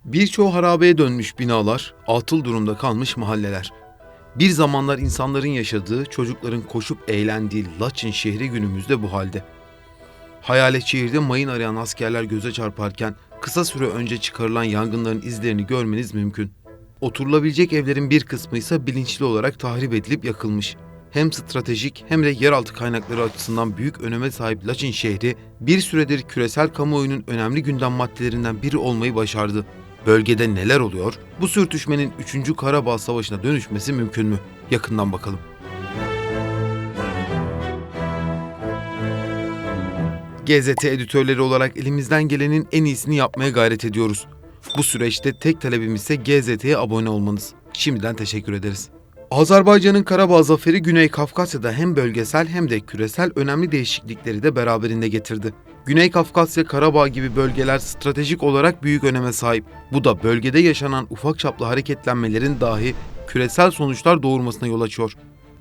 Birçoğu harabeye dönmüş binalar, atıl durumda kalmış mahalleler. Bir zamanlar insanların yaşadığı, çocukların koşup eğlendiği Laçin şehri günümüzde bu halde. Hayalet şehirde mayın arayan askerler göze çarparken kısa süre önce çıkarılan yangınların izlerini görmeniz mümkün. Oturulabilecek evlerin bir kısmı ise bilinçli olarak tahrip edilip yakılmış. Hem stratejik hem de yeraltı kaynakları açısından büyük öneme sahip Laçin şehri bir süredir küresel kamuoyunun önemli gündem maddelerinden biri olmayı başardı. Bölgede neler oluyor? Bu sürtüşmenin 3. Karabağ Savaşı'na dönüşmesi mümkün mü? Yakından bakalım. GZT editörleri olarak elimizden gelenin en iyisini yapmaya gayret ediyoruz. Bu süreçte tek talebimiz ise GZT'ye abone olmanız. Şimdiden teşekkür ederiz. Azerbaycan'ın Karabağ zaferi Güney Kafkasya'da hem bölgesel hem de küresel önemli değişiklikleri de beraberinde getirdi. Güney Kafkasya, Karabağ gibi bölgeler stratejik olarak büyük öneme sahip. Bu da bölgede yaşanan ufak çaplı hareketlenmelerin dahi küresel sonuçlar doğurmasına yol açıyor.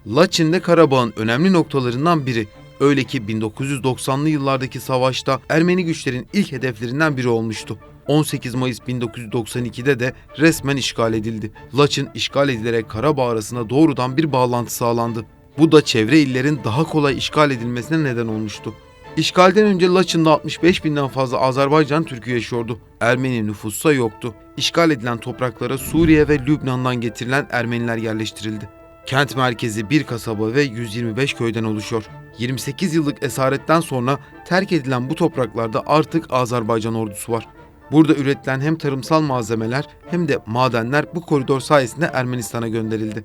Laçin de Karabağ'ın önemli noktalarından biri. Öyle ki 1990'lı yıllardaki savaşta Ermeni güçlerin ilk hedeflerinden biri olmuştu. 18 Mayıs 1992'de de resmen işgal edildi. Laçin işgal edilerek Karabağ arasında doğrudan bir bağlantı sağlandı. Bu da çevre illerin daha kolay işgal edilmesine neden olmuştu. İşgalden önce Laçin'de 65 binden fazla Azerbaycan Türk'ü yaşıyordu. Ermeni nüfussa yoktu. İşgal edilen topraklara Suriye ve Lübnan'dan getirilen Ermeniler yerleştirildi. Kent merkezi bir kasaba ve 125 köyden oluşuyor. 28 yıllık esaretten sonra terk edilen bu topraklarda artık Azerbaycan ordusu var. Burada üretilen hem tarımsal malzemeler hem de madenler bu koridor sayesinde Ermenistan'a gönderildi.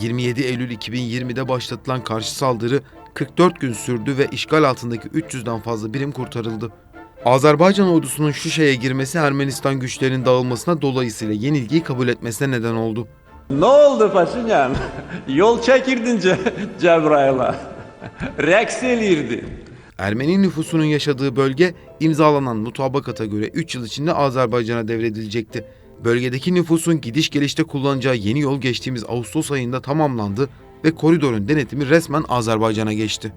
27 Eylül 2020'de başlatılan karşı saldırı 44 gün sürdü ve işgal altındaki 300'den fazla birim kurtarıldı. Azerbaycan ordusunun Şuşa'ya girmesi Ermenistan güçlerinin dağılmasına dolayısıyla yenilgiyi kabul etmesine neden oldu. Ne oldu Paşinyan? Yol çekirdin Cebrail'a. Reks elirdi. Ermeni nüfusunun yaşadığı bölge imzalanan mutabakata göre 3 yıl içinde Azerbaycan'a devredilecekti. Bölgedeki nüfusun gidiş gelişte kullanacağı yeni yol geçtiğimiz Ağustos ayında tamamlandı ve koridorun denetimi resmen Azerbaycan'a geçti.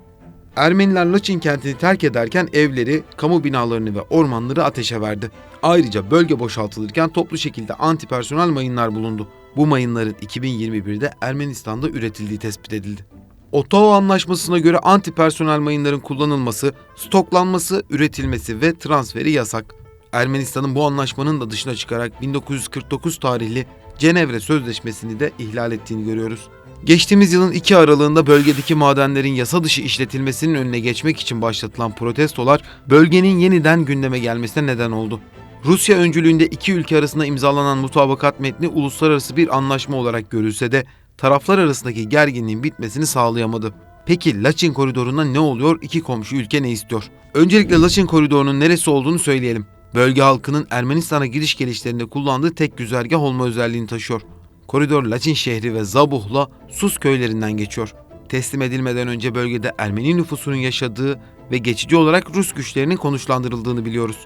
Ermeniler Laçin kentini terk ederken evleri, kamu binalarını ve ormanları ateşe verdi. Ayrıca bölge boşaltılırken toplu şekilde antipersonel mayınlar bulundu. Bu mayınların 2021'de Ermenistan'da üretildiği tespit edildi. Ottawa Anlaşması'na göre antipersonel mayınların kullanılması, stoklanması, üretilmesi ve transferi yasak. Ermenistan'ın bu anlaşmanın da dışına çıkarak 1949 tarihli Cenevre Sözleşmesi'ni de ihlal ettiğini görüyoruz. Geçtiğimiz yılın 2 Aralığında bölgedeki madenlerin yasa dışı işletilmesinin önüne geçmek için başlatılan protestolar bölgenin yeniden gündeme gelmesine neden oldu. Rusya öncülüğünde iki ülke arasında imzalanan mutabakat metni uluslararası bir anlaşma olarak görülse de taraflar arasındaki gerginliğin bitmesini sağlayamadı. Peki Laçin koridorunda ne oluyor? İki komşu ülke ne istiyor? Öncelikle Laçin koridorunun neresi olduğunu söyleyelim. Bölge halkının Ermenistan'a gidiş gelişlerinde kullandığı tek güzergah olma özelliğini taşıyor. Koridor Laçin şehri ve Zabuh'la Sus köylerinden geçiyor. Teslim edilmeden önce bölgede Ermeni nüfusunun yaşadığı ve geçici olarak Rus güçlerinin konuşlandırıldığını biliyoruz.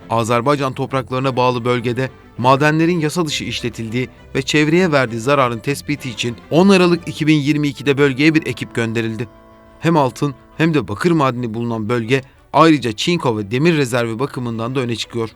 Azerbaycan topraklarına bağlı bölgede madenlerin yasa dışı işletildiği ve çevreye verdiği zararın tespiti için 10 Aralık 2022'de bölgeye bir ekip gönderildi. Hem altın hem de bakır madeni bulunan bölge ayrıca çinko ve demir rezervi bakımından da öne çıkıyor.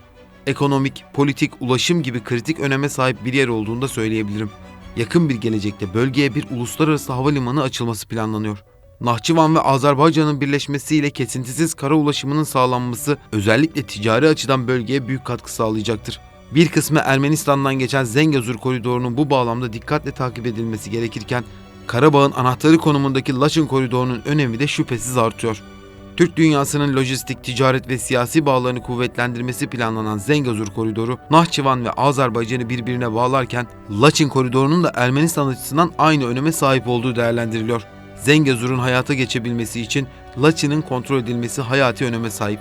Ekonomik, politik, ulaşım gibi kritik öneme sahip bir yer olduğunu da söyleyebilirim. Yakın bir gelecekte bölgeye bir uluslararası havalimanı açılması planlanıyor. Nahçıvan ve Azerbaycan'ın birleşmesiyle kesintisiz kara ulaşımının sağlanması özellikle ticari açıdan bölgeye büyük katkı sağlayacaktır. Bir kısmı Ermenistan'dan geçen Zengezur koridorunun bu bağlamda dikkatle takip edilmesi gerekirken Karabağ'ın anahtarı konumundaki Laçin koridorunun önemi de şüphesiz artıyor. Türk dünyasının lojistik, ticaret ve siyasi bağlarını kuvvetlendirmesi planlanan Zengezur koridoru, Nahçıvan ve Azerbaycan'ı birbirine bağlarken Laçin koridorunun da Ermenistan açısından aynı öneme sahip olduğu değerlendiriliyor. Zengezur'un hayata geçebilmesi için Laçin'in kontrol edilmesi hayati öneme sahip.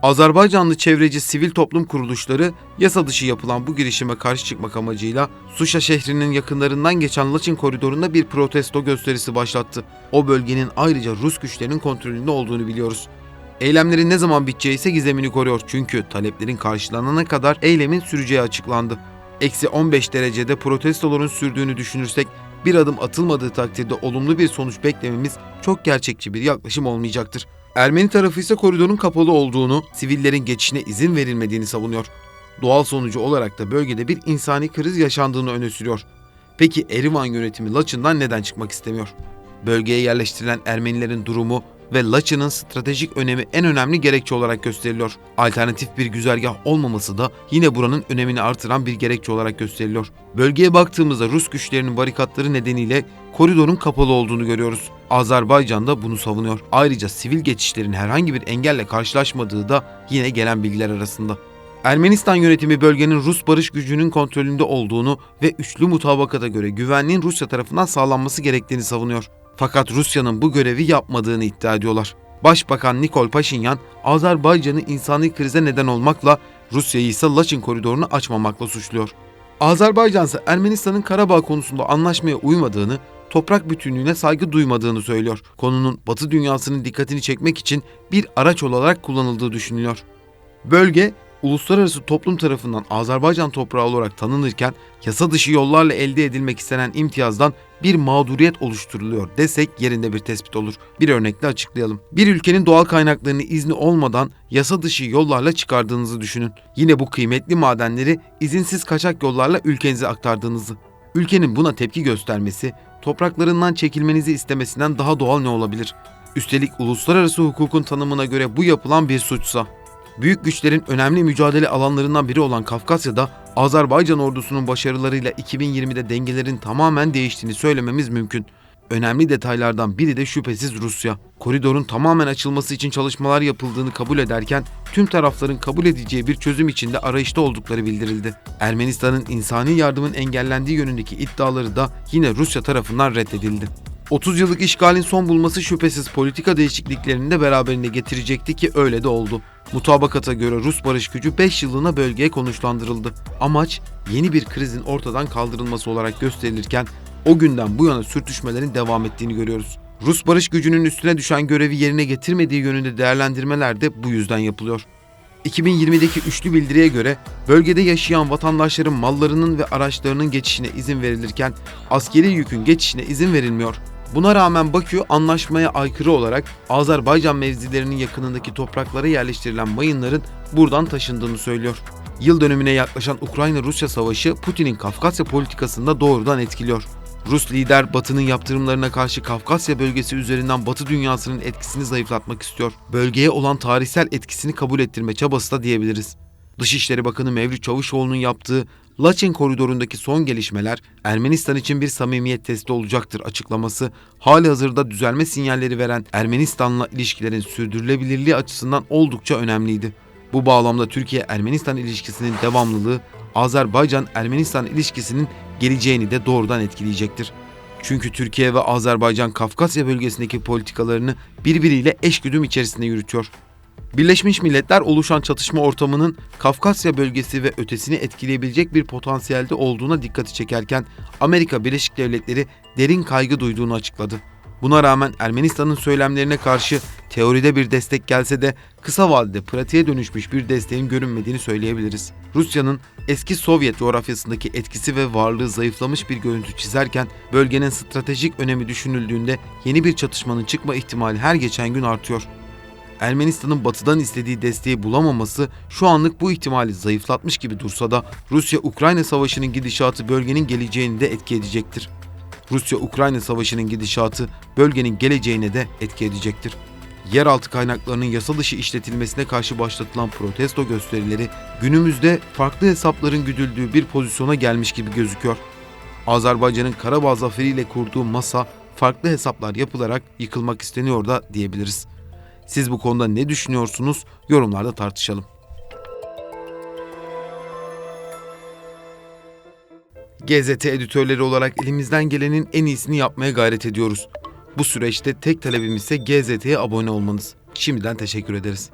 Azerbaycanlı çevreci sivil toplum kuruluşları yasa dışı yapılan bu girişime karşı çıkmak amacıyla Şuşa şehrinin yakınlarından geçen Laçin koridorunda bir protesto gösterisi başlattı. O bölgenin ayrıca Rus güçlerinin kontrolünde olduğunu biliyoruz. Eylemlerin ne zaman biteceği ise gizemini koruyor çünkü taleplerin karşılanana kadar eylemin süreceği açıklandı. -15 derecede protestoların sürdüğünü düşünürsek bir adım atılmadığı takdirde olumlu bir sonuç beklememiz çok gerçekçi bir yaklaşım olmayacaktır. Ermeni tarafı ise koridorun kapalı olduğunu, sivillerin geçişine izin verilmediğini savunuyor. Doğal sonucu olarak da bölgede bir insani kriz yaşandığını öne sürüyor. Peki Erivan yönetimi Laçın'dan neden çıkmak istemiyor? Bölgeye yerleştirilen Ermenilerin durumu ve Laçın'ın stratejik önemi en önemli gerekçe olarak gösteriliyor. Alternatif bir güzergah olmaması da yine buranın önemini artıran bir gerekçe olarak gösteriliyor. Bölgeye baktığımızda Rus güçlerinin barikatları nedeniyle koridorun kapalı olduğunu görüyoruz. Azerbaycan da bunu savunuyor. Ayrıca sivil geçişlerin herhangi bir engelle karşılaşmadığı da yine gelen bilgiler arasında. Ermenistan yönetimi bölgenin Rus barış gücünün kontrolünde olduğunu ve üçlü mutabakata göre güvenliğin Rusya tarafından sağlanması gerektiğini savunuyor. Fakat Rusya'nın bu görevi yapmadığını iddia ediyorlar. Başbakan Nikol Paşinyan, Azerbaycan'ı insani krize neden olmakla, Rusya'yı ise Laçin koridorunu açmamakla suçluyor. Azerbaycan ise Ermenistan'ın Karabağ konusunda anlaşmaya uymadığını, toprak bütünlüğüne saygı duymadığını söylüyor. Konunun Batı dünyasının dikkatini çekmek için bir araç olarak kullanıldığı düşünülüyor. Bölge, uluslararası toplum tarafından Azerbaycan toprağı olarak tanınırken yasa dışı yollarla elde edilmek istenen imtiyazdan bir mağduriyet oluşturuluyor desek yerinde bir tespit olur. Bir örnekle açıklayalım. Bir ülkenin doğal kaynaklarını izni olmadan yasa dışı yollarla çıkardığınızı düşünün. Yine bu kıymetli madenleri izinsiz kaçak yollarla ülkenize aktardığınızı. Ülkenin buna tepki göstermesi, topraklarından çekilmenizi istemesinden daha doğal ne olabilir? Üstelik uluslararası hukukun tanımına göre bu yapılan bir suçsa. Büyük güçlerin önemli mücadele alanlarından biri olan Kafkasya'da Azerbaycan ordusunun başarılarıyla 2020'de dengelerin tamamen değiştiğini söylememiz mümkün. Önemli detaylardan biri de şüphesiz Rusya. Koridorun tamamen açılması için çalışmalar yapıldığını kabul ederken tüm tarafların kabul edeceği bir çözüm içinde arayışta oldukları bildirildi. Ermenistan'ın insani yardımın engellendiği yönündeki iddiaları da yine Rusya tarafından reddedildi. 30 yıllık işgalin son bulması şüphesiz politika değişikliklerini de beraberinde getirecekti ki öyle de oldu. Mutabakata göre Rus barış gücü 5 yıllığına bölgeye konuşlandırıldı. Amaç yeni bir krizin ortadan kaldırılması olarak gösterilirken o günden bu yana sürtüşmelerin devam ettiğini görüyoruz. Rus barış gücünün üstüne düşen görevi yerine getirmediği yönünde değerlendirmeler de bu yüzden yapılıyor. 2020'deki üçlü bildiriye göre bölgede yaşayan vatandaşların mallarının ve araçlarının geçişine izin verilirken askeri yükün geçişine izin verilmiyor. Buna rağmen Bakü anlaşmaya aykırı olarak Azerbaycan mevzilerinin yakınındaki topraklara yerleştirilen mayınların buradan taşındığını söylüyor. Yıl dönümüne yaklaşan Ukrayna-Rusya savaşı Putin'in Kafkasya politikasını da doğrudan etkiliyor. Rus lider Batı'nın yaptırımlarına karşı Kafkasya bölgesi üzerinden Batı dünyasının etkisini zayıflatmak istiyor. Bölgeye olan tarihsel etkisini kabul ettirme çabası da diyebiliriz. Dışişleri Bakanı Mevlüt Çavuşoğlu'nun yaptığı Laçin koridorundaki son gelişmeler Ermenistan için bir samimiyet testi olacaktır açıklaması, halihazırda düzelme sinyalleri veren Ermenistan'la ilişkilerin sürdürülebilirliği açısından oldukça önemliydi. Bu bağlamda Türkiye-Ermenistan ilişkisinin devamlılığı, Azerbaycan-Ermenistan ilişkisinin geleceğini de doğrudan etkileyecektir. Çünkü Türkiye ve Azerbaycan Kafkasya bölgesindeki politikalarını birbiriyle eşgüdüm içerisinde yürütüyor. Birleşmiş Milletler oluşan çatışma ortamının Kafkasya bölgesi ve ötesini etkileyebilecek bir potansiyelde olduğuna dikkati çekerken Amerika Birleşik Devletleri derin kaygı duyduğunu açıkladı. Buna rağmen Ermenistan'ın söylemlerine karşı teoride bir destek gelse de kısa vadede pratiğe dönüşmüş bir desteğin görünmediğini söyleyebiliriz. Rusya'nın eski Sovyet coğrafyasındaki etkisi ve varlığı zayıflamış bir görüntü çizerken bölgenin stratejik önemi düşünüldüğünde yeni bir çatışmanın çıkma ihtimali her geçen gün artıyor. Ermenistan'ın batıdan istediği desteği bulamaması şu anlık bu ihtimali zayıflatmış gibi dursa da Rusya-Ukrayna savaşının gidişatı bölgenin geleceğini de etki edecektir. Rusya-Ukrayna savaşının gidişatı bölgenin geleceğine de etki edecektir. Yeraltı kaynaklarının yasa dışı işletilmesine karşı başlatılan protesto gösterileri günümüzde farklı hesapların güdüldüğü bir pozisyona gelmiş gibi gözüküyor. Azerbaycan'ın Karabağ zaferiyle kurduğu masa farklı hesaplar yapılarak yıkılmak isteniyor da diyebiliriz. Siz bu konuda ne düşünüyorsunuz? Yorumlarda tartışalım. GZT editörleri olarak elimizden gelenin en iyisini yapmaya gayret ediyoruz. Bu süreçte tek talebimiz ise GZT'ye abone olmanız. Şimdiden teşekkür ederiz.